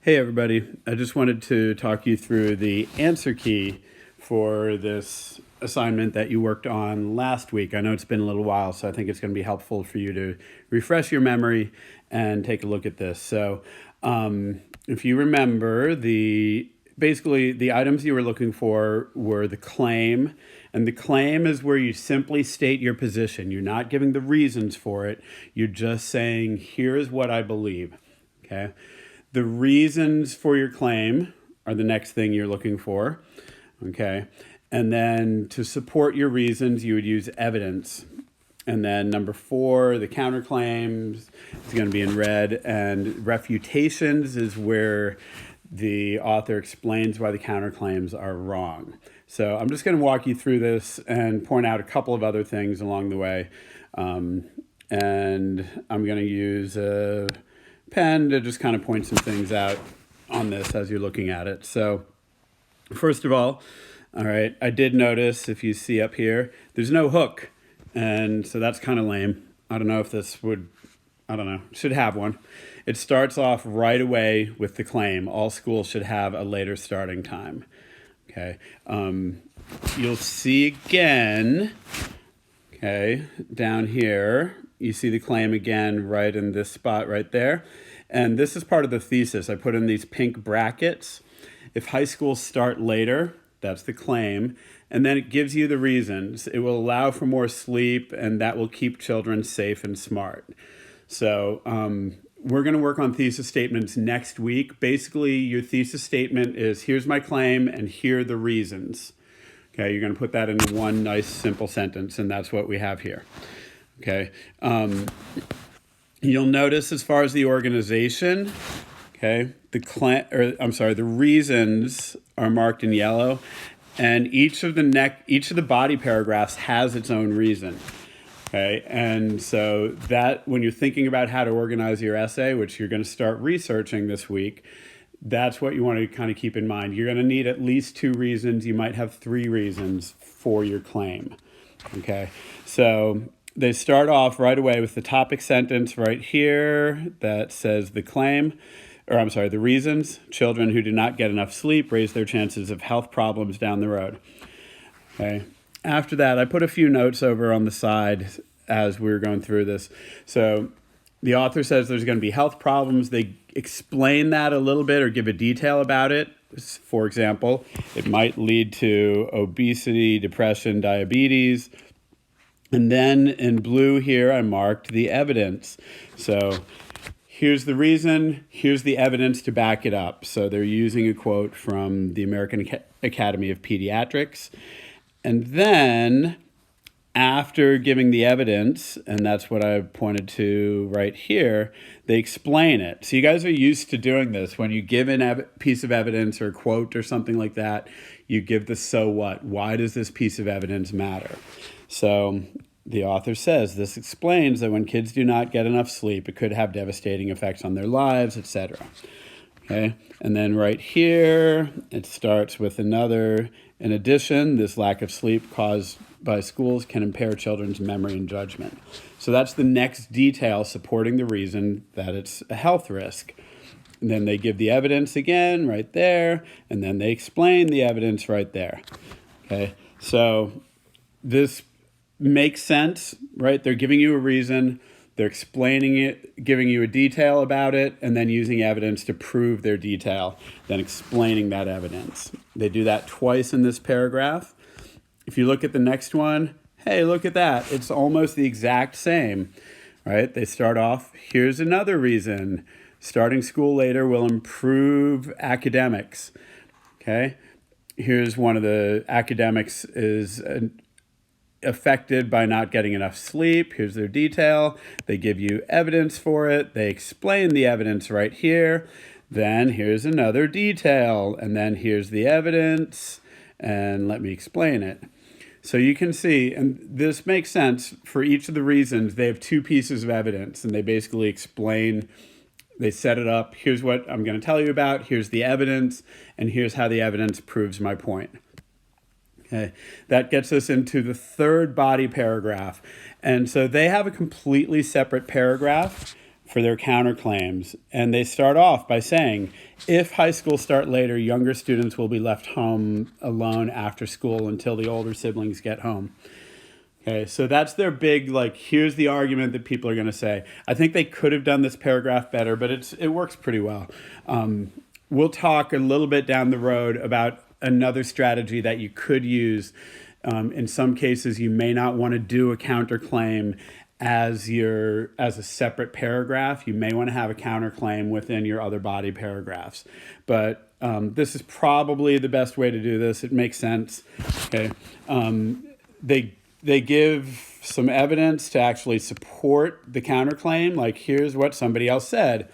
Hey everybody, I just wanted to talk you through the answer key for this assignment that you worked on last week. I know it's been a little while, so I think it's going to be helpful for you to refresh your memory and take a look at this. So if you remember, basically the items you were looking for were the claim, and the claim is where you simply state your position. You're not giving the reasons for it. You're just saying, here's what I believe, okay? The reasons for your claim are the next thing you're looking for, okay? And then to support your reasons, you would use evidence. And then number 4, the counterclaims is going to be in red, and refutations is where the author explains why the counterclaims are wrong. So I'm just going to walk you through this and point out a couple of other things along the way. And I'm going to use a pen to just kind of point some things out on this as you're looking at it. So first of all right, I did notice, if you see up here, there's no hook. And so that's kind of lame. I don't know if this would, should have one. It starts off right away with the claim. All schools should have a later starting time. Okay. You'll see again, okay, down here, you see the claim again right in this spot right there. And this is part of the thesis. I put in these pink brackets. If high schools start later, that's the claim. And then it gives you the reasons. It will allow for more sleep, and that will keep children safe and smart. So we're going to work on thesis statements next week. Basically, your thesis statement is, here's my claim, and here are the reasons. Okay, you're going to put that into one nice simple sentence, and that's what we have here. Okay, you'll notice as far as the organization, okay, the reasons are marked in yellow, and each of the body paragraphs has its own reason. Okay, and so that when you're thinking about how to organize your essay, which you're going to start researching this week, that's what you want to kind of keep in mind. You're going to need at least 2 reasons. You might have 3 reasons for your claim. Okay, so they start off right away with the topic sentence right here that says the reasons. Children who do not get enough sleep raise their chances of health problems down the road. Okay. After that, I put a few notes over on the side as we were going through this. So the author says there's going to be health problems. They explain that a little bit or give a detail about it. For example, it might lead to obesity, depression, diabetes. And then in blue here, I marked the evidence. So here's the reason, here's the evidence to back it up. So they're using a quote from the American Academy of Pediatrics. And then after giving the evidence, and that's what I pointed to right here, they explain it. So you guys are used to doing this. When you give a piece of evidence or a quote or something like that, you give the so what. Why does this piece of evidence matter? So the author says, this explains that when kids do not get enough sleep, it could have devastating effects on their lives, etc. Okay, and then right here, it starts with another. In addition, this lack of sleep caused by schools can impair children's memory and judgment. So that's the next detail supporting the reason that it's a health risk. And then they give the evidence again right there, and then they explain the evidence right there. Okay, so this makes sense, right? They're giving you a reason, they're explaining it, giving you a detail about it, and then using evidence to prove their detail, then explaining that evidence. They do that twice in this paragraph. If you look at the next one, hey, look at that. It's almost the exact same, right? They start off, here's another reason. Starting school later will improve academics, okay? Here's one of the academics is affected by not getting enough sleep. Here's their detail. They give you evidence for it. They explain the evidence right here. Then here's another detail. And then here's the evidence. And let me explain it. So you can see, and this makes sense for each of the reasons, they have 2 pieces of evidence, and they basically explain, they set it up. Here's what I'm going to tell you about. Here's the evidence, and here's how the evidence proves my point. Okay, that gets us into the 3rd body paragraph. And so they have a completely separate paragraph for their counterclaims. And they start off by saying, if high school start later, younger students will be left home alone after school until the older siblings get home. Okay, so that's their big, like, here's the argument that people are going to say. I think they could have done this paragraph better, but it works pretty well. We'll talk a little bit down the road about another strategy that you could use. In some cases, you may not want to do a counterclaim as a separate paragraph. You may want to have a counterclaim within your other body paragraphs. But this is probably the best way to do this. It makes sense. Okay. They give some evidence to actually support the counterclaim, like here's what somebody else said.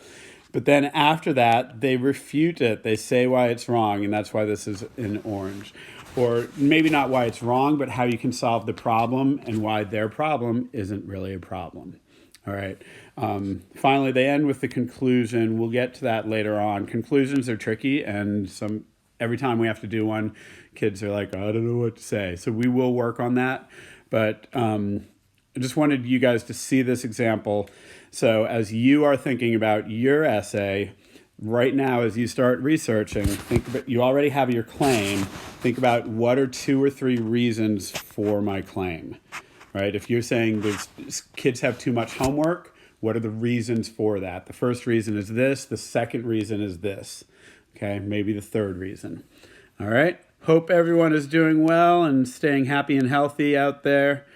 But then after that, they refute it. They say why it's wrong, and that's why this is in orange. Or maybe not why it's wrong, but how you can solve the problem and why their problem isn't really a problem. All right. Finally, they end with the conclusion. We'll get to that later on. Conclusions are tricky, and every time we have to do one, kids are like, I don't know what to say. So we will work on that. But I just wanted you guys to see this example. So as you are thinking about your essay, right now as you start researching, think about, you already have your claim. Think about what are 2 or 3 reasons for my claim, right? If you're saying kids have too much homework, what are the reasons for that? The first reason is this. The second reason is this. Okay, maybe the third reason. All right. Hope everyone is doing well and staying happy and healthy out there.